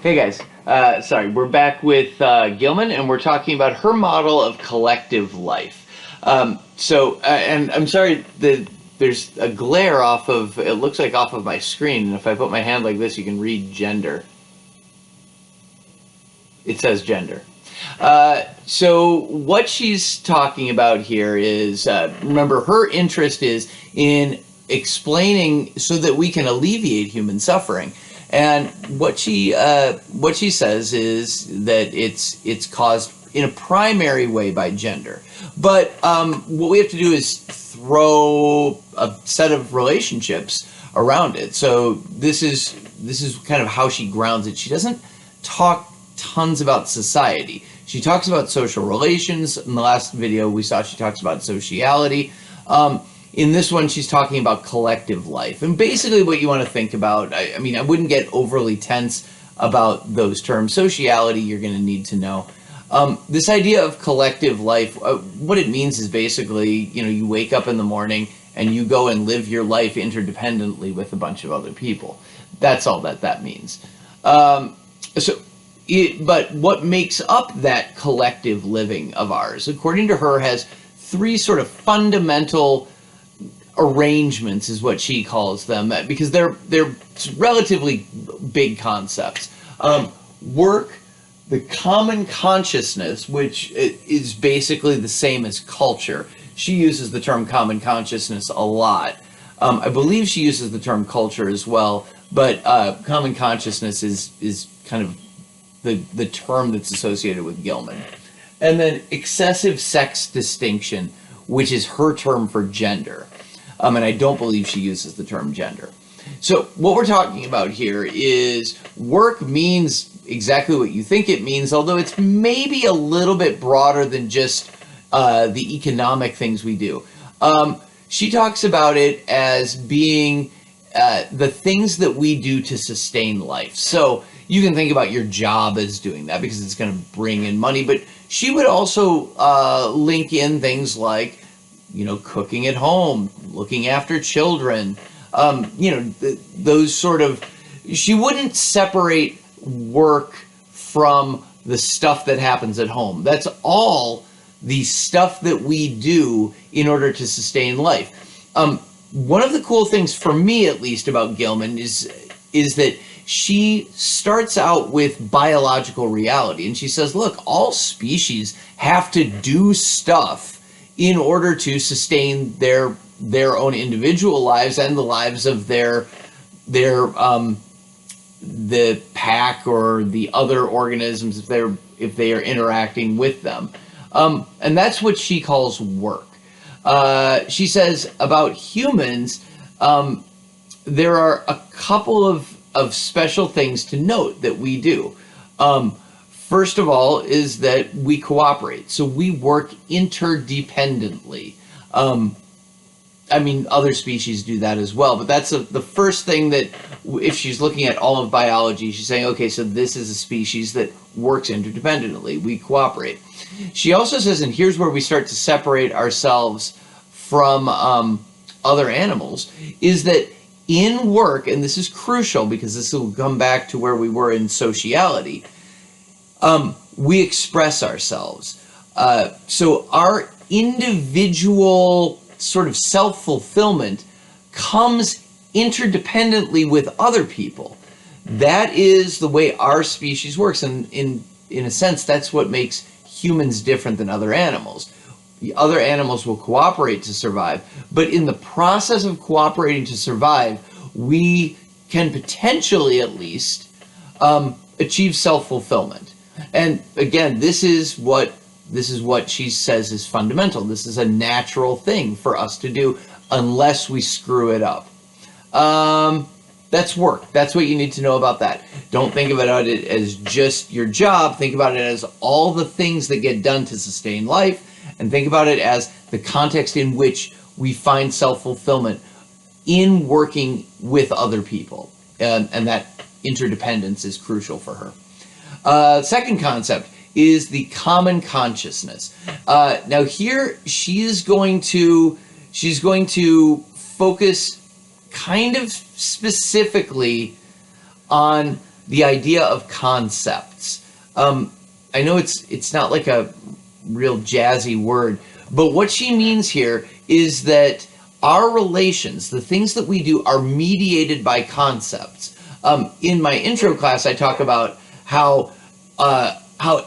Hey guys, sorry, we're back with Gilman, and we're talking about her model of collective life. And I'm sorry that there's a glare off of, it looks like off of my screen, and if I put my hand like this, you can read gender. It says gender. So what she's talking about here is, remember, her interest is in explaining so that we can alleviate human suffering. And what she says is that it's caused in a primary way by gender. But what we have to do is throw a set of relationships around it. So this is kind of how she grounds it. She doesn't talk tons about society. She talks about social relations. In the last video we saw she talks about sociality. In this one, she's talking about collective life. And basically what you want to think about, I mean, I wouldn't get overly tense about those terms. Sociality, you're going to need to know. This idea of collective life, what it means is basically, you wake up in the morning and you go and live your life interdependently with a bunch of other people. That's all that means. But what makes up that collective living of ours, according to her, has three sort of fundamental arrangements, is what she calls them, because they're relatively big concepts. Work, the common consciousness, which is basically the same as culture. She uses the term common consciousness a lot. I believe she uses the term culture as well, but common consciousness is kind of the term that's associated with Gilman. And then excessive sex distinction, which is her term for gender. And I don't believe she uses the term gender. So what we're talking about here is work means exactly what you think it means, although it's maybe a little bit broader than just the economic things we do. She talks about it as being the things that we do to sustain life. So you can think about your job as doing that because it's going to bring in money, but she would also link in things like, cooking at home, looking after children, those sort of, she wouldn't separate work from the stuff that happens at home. That's all the stuff that we do in order to sustain life. One of the cool things, for me at least, about Gilman is that she starts out with biological reality, and she says, look, all species have to do stuff in order to sustain their own individual lives and the lives of the pack or the other organisms if they are interacting with them. And that's what she calls work. She says about humans, there are a couple of special things to note that we do. First of all is that we cooperate. So we work interdependently. I mean, other species do that as well, but that's the first thing that, if she's looking at all of biology, she's saying, okay, so this is a species that works interdependently. We cooperate. She also says, and here's where we start to separate ourselves from other animals, is that in work, and this is crucial because this will come back to where we were in sociality, we express ourselves. So our individual sort of self-fulfillment comes interdependently with other people. That is the way our species works, and in a sense, that's what makes humans different than other animals. The other animals will cooperate to survive, but in the process of cooperating to survive, we can potentially at least achieve self-fulfillment. And again, this is what she says is fundamental. This is a natural thing for us to do unless we screw it up. That's work. That's what you need to know about that. Don't think about it as just your job. Think about it as all the things that get done to sustain life, and think about it as the context in which we find self-fulfillment in working with other people. And that interdependence is crucial for her. Second concept is the common consciousness. Now here she's going to focus kind of specifically on the idea of concepts. I know it's not like a real jazzy word, but what she means here is that our relations, the things that we do, are mediated by concepts. In my intro class, I talk about how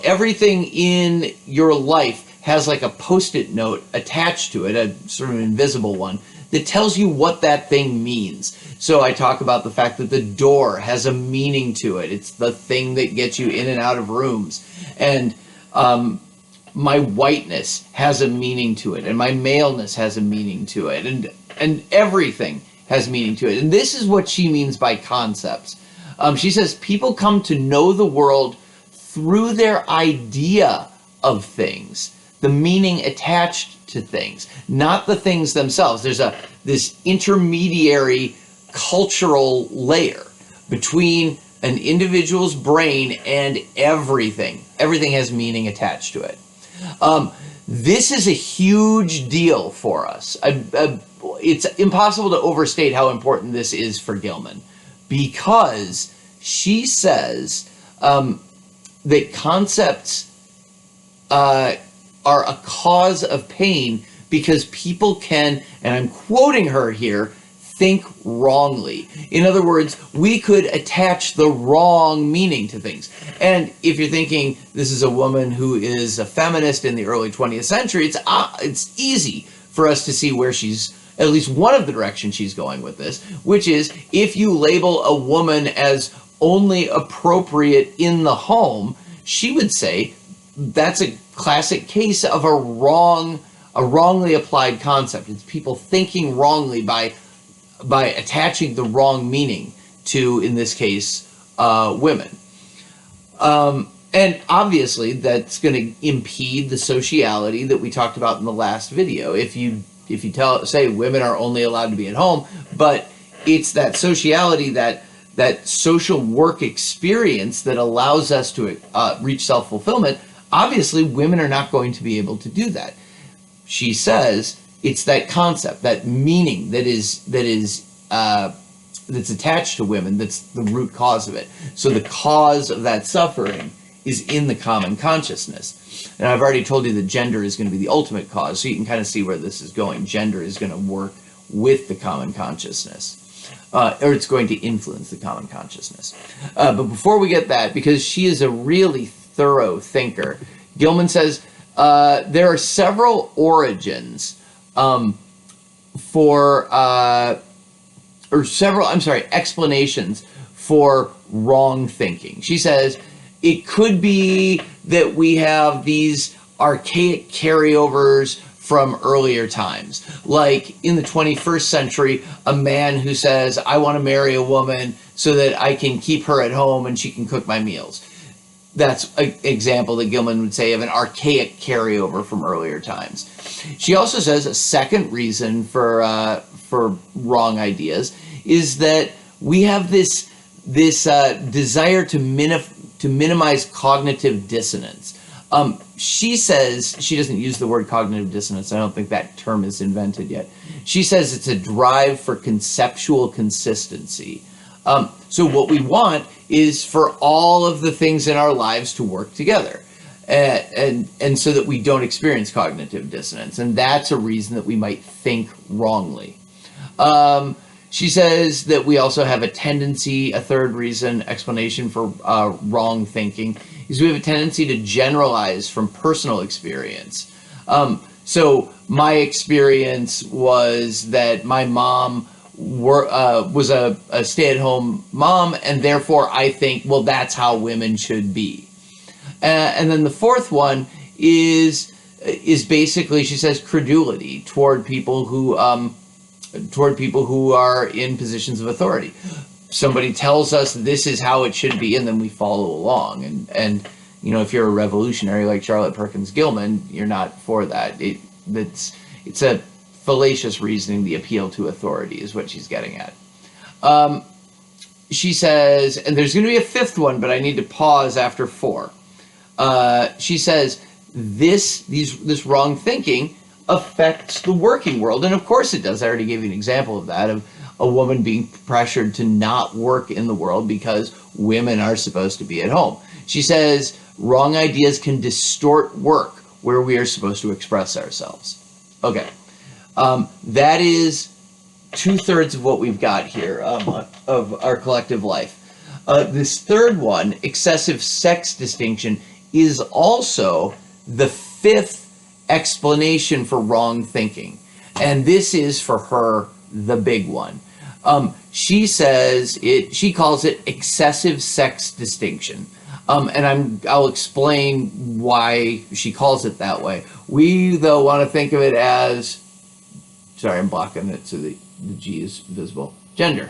everything in your life has like a Post-it note attached to it, a sort of invisible one, that tells you what that thing means. So I talk about the fact that the door has a meaning to it. It's the thing that gets you in and out of rooms. And my whiteness has a meaning to it, and my maleness has a meaning to it, and everything has meaning to it. And this is what she means by concepts. She says people come to know the world through their idea of things, the meaning attached to things, not the things themselves. There's this intermediary cultural layer between an individual's brain and everything. Everything has meaning attached to it. This is a huge deal for us. It's impossible to overstate how important this is for Gilman, because she says that concepts are a cause of pain because people can, and I'm quoting her here, think wrongly. In other words, we could attach the wrong meaning to things. And if you're thinking this is a woman who is a feminist in the early 20th century, it's easy for us to see where she's, at least one of the directions she's going with this, which is if you label a woman as only appropriate in the home, she would say that's a classic case of a wrongly applied concept. It's people thinking wrongly by attaching the wrong meaning to, in this case, women. And obviously that's going to impede the sociality that we talked about in the last video. If you say women are only allowed to be at home, but it's that sociality, that social work experience that allows us to reach self-fulfillment, obviously women are not going to be able to do that. She says it's that concept, that meaning that's attached to women that's the root cause of it. So the cause of that suffering is in the common consciousness. And I've already told you that gender is going to be the ultimate cause, so you can kind of see where this is going. Gender is going to work with the common consciousness, or it's going to influence the common consciousness. But before we get that, because she is a really thorough thinker, Gilman says there are several origins explanations for wrong thinking. She says it could be that we have these archaic carryovers from earlier times. Like in the 21st century, a man who says, I want to marry a woman so that I can keep her at home and she can cook my meals. That's an example that Gilman would say of an archaic carryover from earlier times. She also says a second reason for wrong ideas is that we have this desire to minimize cognitive dissonance. She says, she doesn't use the word cognitive dissonance. I don't think that term is invented yet. She says it's a drive for conceptual consistency. So what we want is for all of the things in our lives to work together, and so that we don't experience cognitive dissonance. And that's a reason that we might think wrongly. She says that we also have a tendency, a third reason, explanation for wrong thinking, is we have a tendency to generalize from personal experience. So my experience was that my mom was a stay-at-home mom, and therefore I think, well, that's how women should be. And then the fourth one is basically, she says, credulity toward people who are in positions of authority. Somebody tells us this is how it should be, and then we follow along. And you know, if you're a revolutionary like Charlotte Perkins Gilman, you're not for that. It's a fallacious reasoning. The appeal to authority is what she's getting at. She says, and there's going to be a fifth one, but I need to pause after 4. She says this wrong thinking affects the working world, and of course it does. I already gave you an example of that, of a woman being pressured to not work in the world because women are supposed to be at home. She says wrong ideas can distort work where we are supposed to express ourselves. Okay, that is 2/3 of what we've got here of our collective life. This third one, excessive sex distinction, is also the 5th explanation for wrong thinking. And this is, for her, the big one. She says she calls it excessive sex distinction. And I'll explain why she calls it that way. We, though, want to think of it as, sorry, I'm blocking it so the G is visible, gender.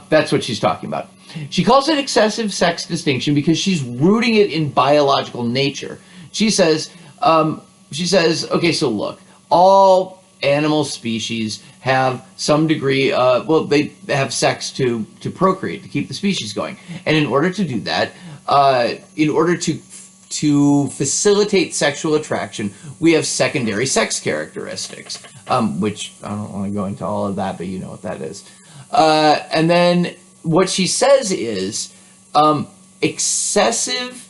That's what she's talking about. She calls it excessive sex distinction because she's rooting it in biological nature. She says, okay, so look, all animal species have some degree, they have sex to procreate, to keep the species going. And in order to do that, in order to facilitate sexual attraction, we have secondary sex characteristics, which I don't want to go into all of that, but you know what that is. And then what she says is excessive,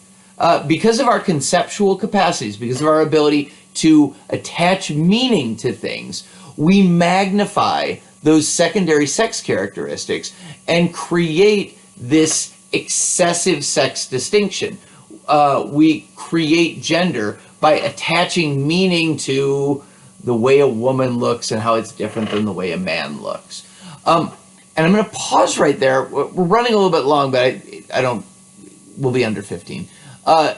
because of our conceptual capacities, because of our ability to attach meaning to things, we magnify those secondary sex characteristics and create this excessive sex distinction. We create gender by attaching meaning to the way a woman looks and how it's different than the way a man looks. And I'm going to pause right there. We're running a little bit long, but we'll be under 15. I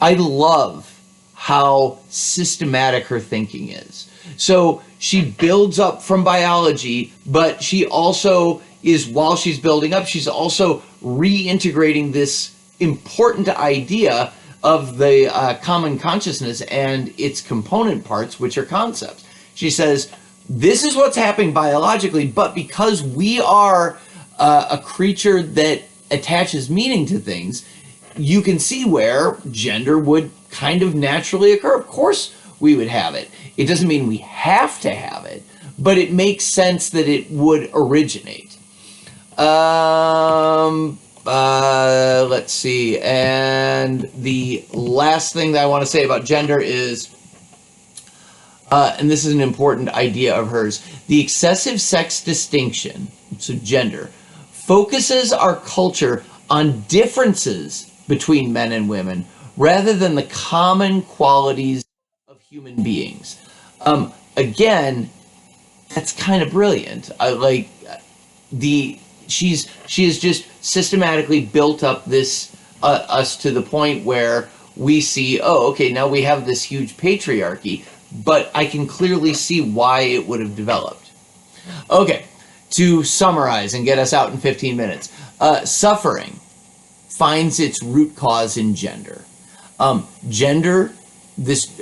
love how systematic her thinking is. So she builds up from biology, but she also is, while she's building up, she's also reintegrating this important idea of the common consciousness and its component parts, which are concepts. She says, this is what's happening biologically, but because we are a creature that attaches meaning to things, you can see where gender would kind of naturally occur. Of course we would have it. It doesn't mean we have to have it, but it makes sense that it would originate. Let's see. And the last thing that I want to say about gender is, and this is an important idea of hers, the excessive sex distinction, so gender, focuses our culture on differences between men and women rather than the common qualities of human beings. Again, that's kind of brilliant. She has just systematically built up this us to the point where we see, oh, okay, now we have this huge patriarchy, but I can clearly see why it would have developed. Okay, to summarize and get us out in 15 minutes, suffering finds its root cause in gender. Gender,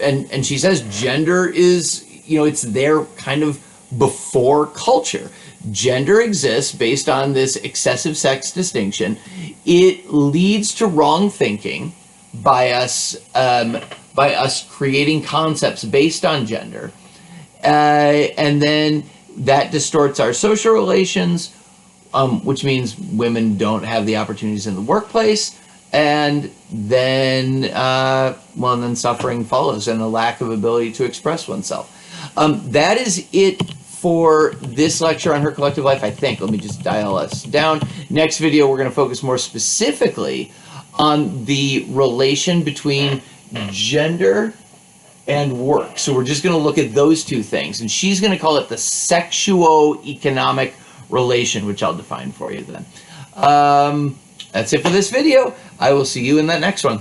and she says gender is, it's there kind of before culture. Gender exists based on this excessive sex distinction. It leads to wrong thinking by us creating concepts based on gender, and then that distorts our social relations, which means women don't have the opportunities in the workplace, and then then suffering follows and a lack of ability to express oneself. That is it for this lecture on her collective life, I think. Let me just dial us down. Next video, we're going to focus more specifically on the relation between gender and work. So we're just going to look at those two things, and she's going to call it the sexuo-economic relation, which I'll define for you then. That's it for this video. I will see you in that next one.